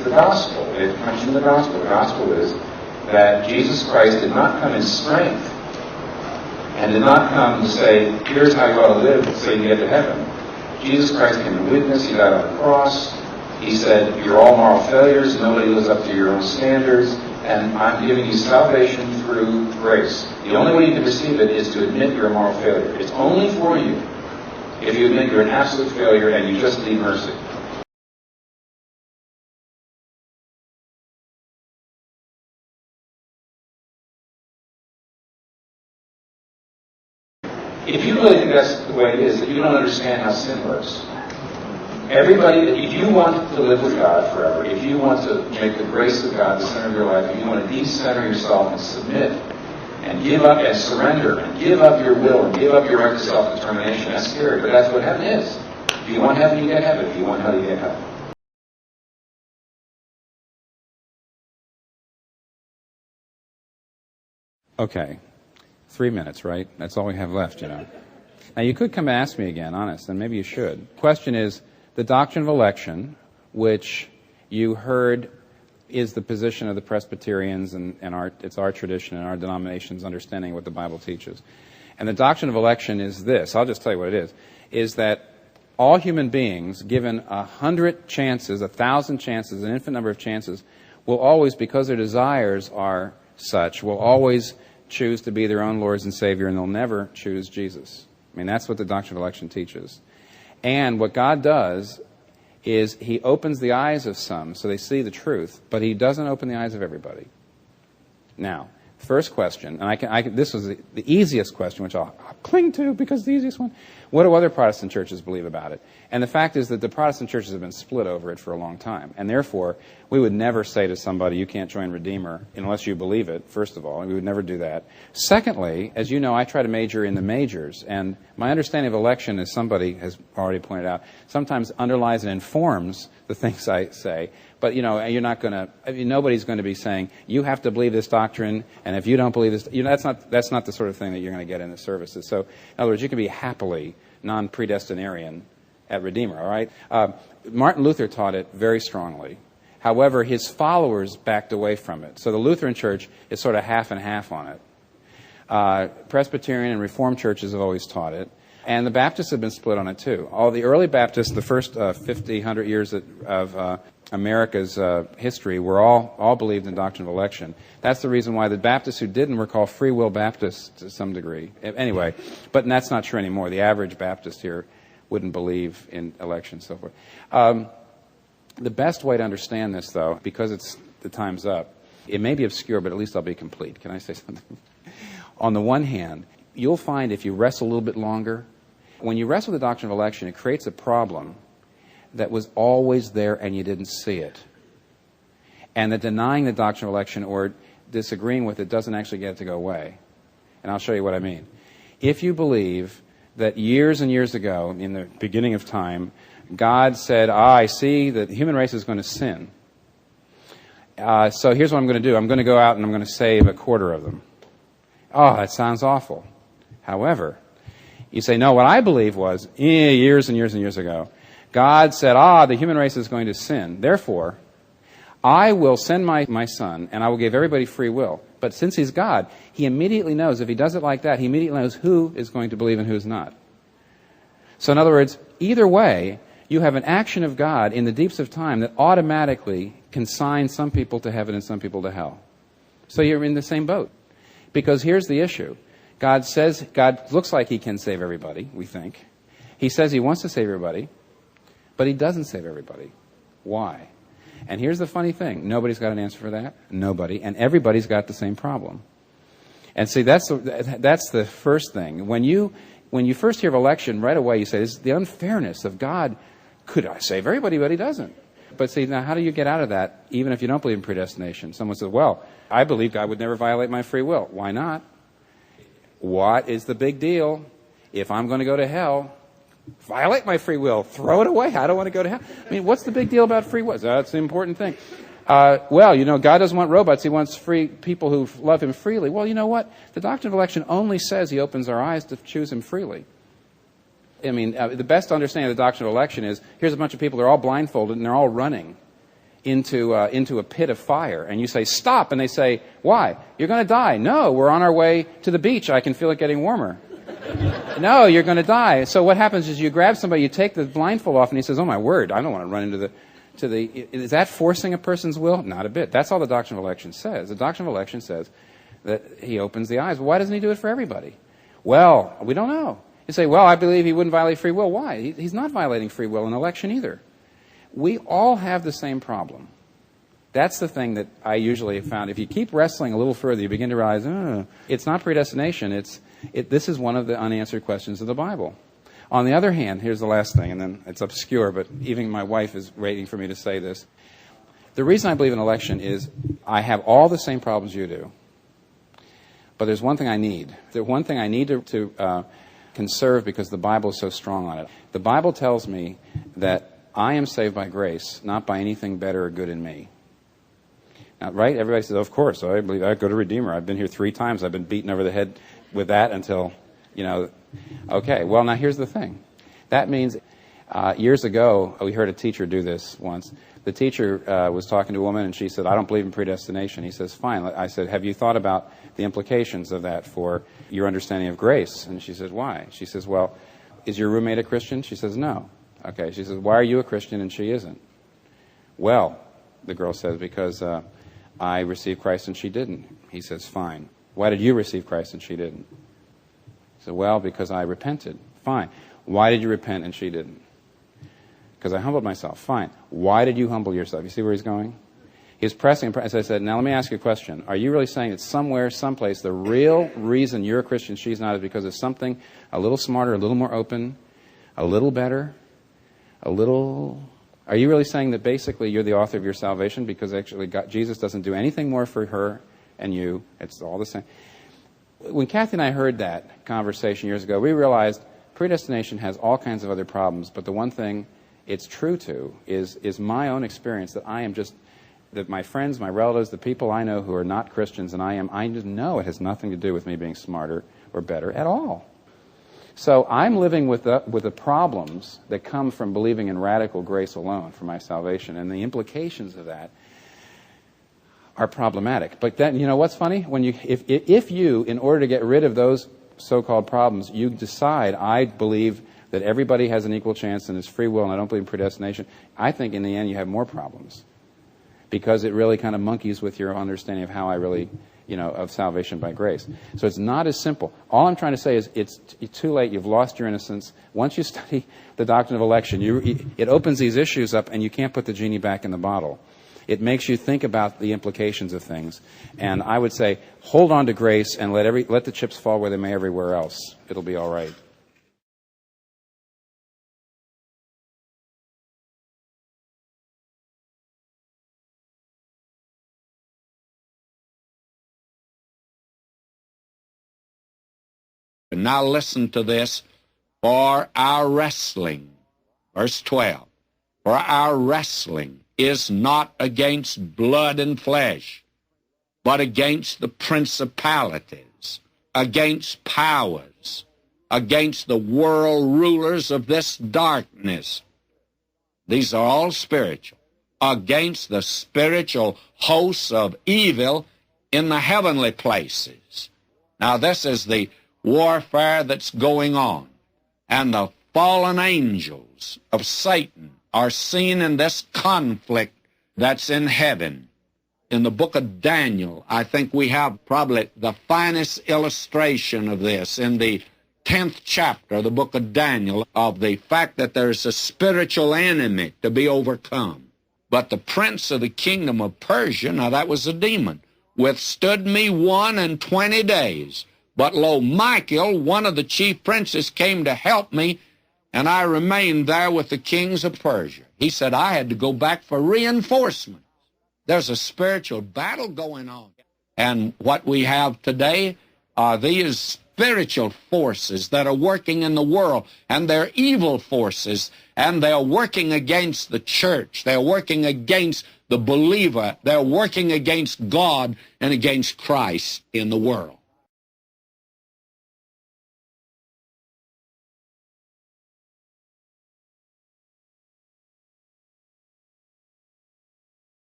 the gospel. It comes from the gospel. The gospel is that Jesus Christ did not come in strength and did not come to say, here's how you ought to live so you can get to heaven. Jesus Christ came in weakness. He died on the cross. He said, you're all moral failures. Nobody lives up to your own standards. And I'm giving you salvation through grace. The only way you can receive it is to admit you're a moral failure. It's only for you if you admit you're an absolute failure and you just need mercy. If you really think that's the way it is, that you don't understand how sin works. Everybody, if you want to live with God forever, if you want to make the grace of God the center of your life, if you want to de-center yourself and submit and give up and surrender and give up your will and give up your right to self-determination, that's scary, but that's what heaven is. If you want heaven, you get heaven. If you want hell, you get hell. Okay. 3 minutes, right? That's all we have left, you know. Now, you could come and ask me again, honest, and maybe you should. The question is, the doctrine of election, which you heard is the position of the Presbyterians and it's our tradition and our denomination's understanding of what the Bible teaches. And the doctrine of election is this, I'll just tell you what it is that all human beings, given 100 chances, 1,000 chances, an infinite number of chances, will always, because their desires are such, will always choose to be their own Lords and Savior, and they'll never choose Jesus. I mean, that's what the doctrine of election teaches. And what God does is He opens the eyes of some so they see the truth, but He doesn't open the eyes of everybody. Now, first question, and this was the easiest question, which I'll cling to because it's the easiest one. What do other Protestant churches believe about it? And the fact is that the Protestant churches have been split over it for a long time. And therefore, we would never say to somebody, you can't join Redeemer unless you believe it, first of all. And we would never do that. Secondly, as you know, I try to major in the majors. And my understanding of election, as somebody has already pointed out, sometimes underlies and informs the things I say. But, you know, you're not going to, nobody's going to be saying, you have to believe this doctrine, and if you don't believe this, you know, that's not the sort of thing that you're going to get in the services. So, in other words, you can be happily non-predestinarian at Redeemer, all right? Martin Luther taught it very strongly. However, his followers backed away from it. So the Lutheran Church is sort of half and half on it. Presbyterian and Reformed churches have always taught it. And the Baptists have been split on it, too. All the early Baptists, the first 50, 100 years of America's history, were all believed in the doctrine of election. That's the reason why the Baptists who didn't were called free will Baptists to some degree. Anyway, but that's not true anymore. The average Baptist here wouldn't believe in election and so forth. The best way to understand this, though, because the time's up, it may be obscure, but at least I'll be complete. Can I say something? On the one hand, you'll find if you wrestle a little bit longer, when you wrestle with the doctrine of election, it creates a problem that was always there and you didn't see it. And that denying the doctrine of election or disagreeing with it doesn't actually get it to go away. And I'll show you what I mean. If you believe that years and years ago, in the beginning of time, God said, I see that the human race is going to sin. So here's what I'm going to do. I'm going to go out and I'm going to save a quarter of them. Oh, that sounds awful. However, you say, no, what I believe was, years and years and years ago, God said, the human race is going to sin. Therefore, I will send my son, and I will give everybody free will. But since he's God, he immediately knows, if he does it like that, he immediately knows who is going to believe and who's not. So in other words, either way, you have an action of God in the deeps of time that automatically consigns some people to heaven and some people to hell. So you're in the same boat. Because here's the issue. God looks like he can save everybody, we think. He says he wants to save everybody, but he doesn't save everybody. Why? And here's the funny thing. Nobody's got an answer for that. Nobody. And everybody's got the same problem. And see, that's the first thing. When you first hear of election, right away you say, this is the unfairness of God. Could I save everybody, but he doesn't. But see, now how do you get out of that, even if you don't believe in predestination? Someone says, well, I believe God would never violate my free will. Why not? What is the big deal? If I'm going to go to hell, violate my free will. Throw it away. I don't want to go to hell. I mean, what's the big deal about free will? That's the important thing. Well, you know, God doesn't want robots. He wants free people who love him freely. Well, you know what? The doctrine of election only says he opens our eyes to choose him freely. I mean, the best understanding of the doctrine of election is, here's a bunch of people, they're all blindfolded and they're all running. into a pit of fire, and you say, stop, and they say, why? You're going to die. No, we're on our way to the beach. I can feel it getting warmer. No, you're going to die. So what happens is you grab somebody, you take the blindfold off, and he says, oh, my word, I don't want to run into is that forcing a person's will? Not a bit. That's all the doctrine of election says. The doctrine of election says that he opens the eyes. Why doesn't he do it for everybody? Well, we don't know. You say, well, I believe he wouldn't violate free will. Why? He's not violating free will in election either. We all have the same problem. That's the thing that I usually have found. If you keep wrestling a little further, you begin to realize, it's not predestination. This is one of the unanswered questions of the Bible. On the other hand, here's the last thing, and then it's obscure, but even my wife is waiting for me to say this. The reason I believe in election is I have all the same problems you do, but there's one thing I need. There's one thing I need to conserve because the Bible is so strong on it. The Bible tells me that I am saved by grace, not by anything better or good in me. Now, right? Everybody says, of course, I believe I go to Redeemer. I've been here 3 times. I've been beaten over the head with that until, okay. Well, now here's the thing. That means years ago, we heard a teacher do this once. The teacher was talking to a woman, and she said, I don't believe in predestination. He says, fine. I said, have you thought about the implications of that for your understanding of grace? And she says, why? She says, well, is your roommate a Christian? She says, no. Okay. She says, why are you a Christian and she isn't? Well, the girl says, because I received Christ and she didn't. He says, fine. Why did you receive Christ and she didn't? He said, well, because I repented. Fine. Why did you repent and she didn't? Because I humbled myself. Fine. Why did you humble yourself? You see where he's going? He's pressing. As I said, now let me ask you a question. Are you really saying that somewhere, someplace, the real reason you're a Christian, she's not, is because of something a little smarter, a little more open, a little better, a little... Are you really saying that basically you're the author of your salvation because actually Jesus doesn't do anything more for her and you? It's all the same. When Kathy and I heard that conversation years ago, we realized predestination has all kinds of other problems, but the one thing it's true to is my own experience that my friends, my relatives, the people I know who are not Christians and I just know it has nothing to do with me being smarter or better at all. So I'm living with the problems that come from believing in radical grace alone for my salvation, and the implications of that are problematic. But then, what's funny? If you, in order to get rid of those so-called problems, you decide, I believe that everybody has an equal chance and it's free will and I don't believe in predestination, I think in the end you have more problems because it really kind of monkeys with your understanding of how I really... of salvation by grace. So it's not as simple. All I'm trying to say is it's too late. You've lost your innocence. Once you study the doctrine of election, it opens these issues up and you can't put the genie back in the bottle. It makes you think about the implications of things. And I would say, hold on to grace and let the chips fall where they may everywhere else. It'll be all right. And now listen to this. For our wrestling, verse 12, for our wrestling is not against blood and flesh, but against the principalities, against powers, against the world rulers of this darkness. These are all spiritual. Against the spiritual hosts of evil in the heavenly places. Now this is the warfare that's going on. And the fallen angels of Satan are seen in this conflict that's in heaven. In the book of Daniel, I think we have probably the finest illustration of this in the 10th chapter of the book of Daniel, of the fact that there's a spiritual enemy to be overcome. But the prince of the kingdom of Persia, now that was a demon, withstood me 21 days. But lo, Michael, one of the chief princes, came to help me, and I remained there with the kings of Persia. He said I had to go back for reinforcement. There's a spiritual battle going on. And what we have today are these spiritual forces that are working in the world, and they're evil forces, and they're working against the church. They're working against the believer. They're working against God and against Christ in the world.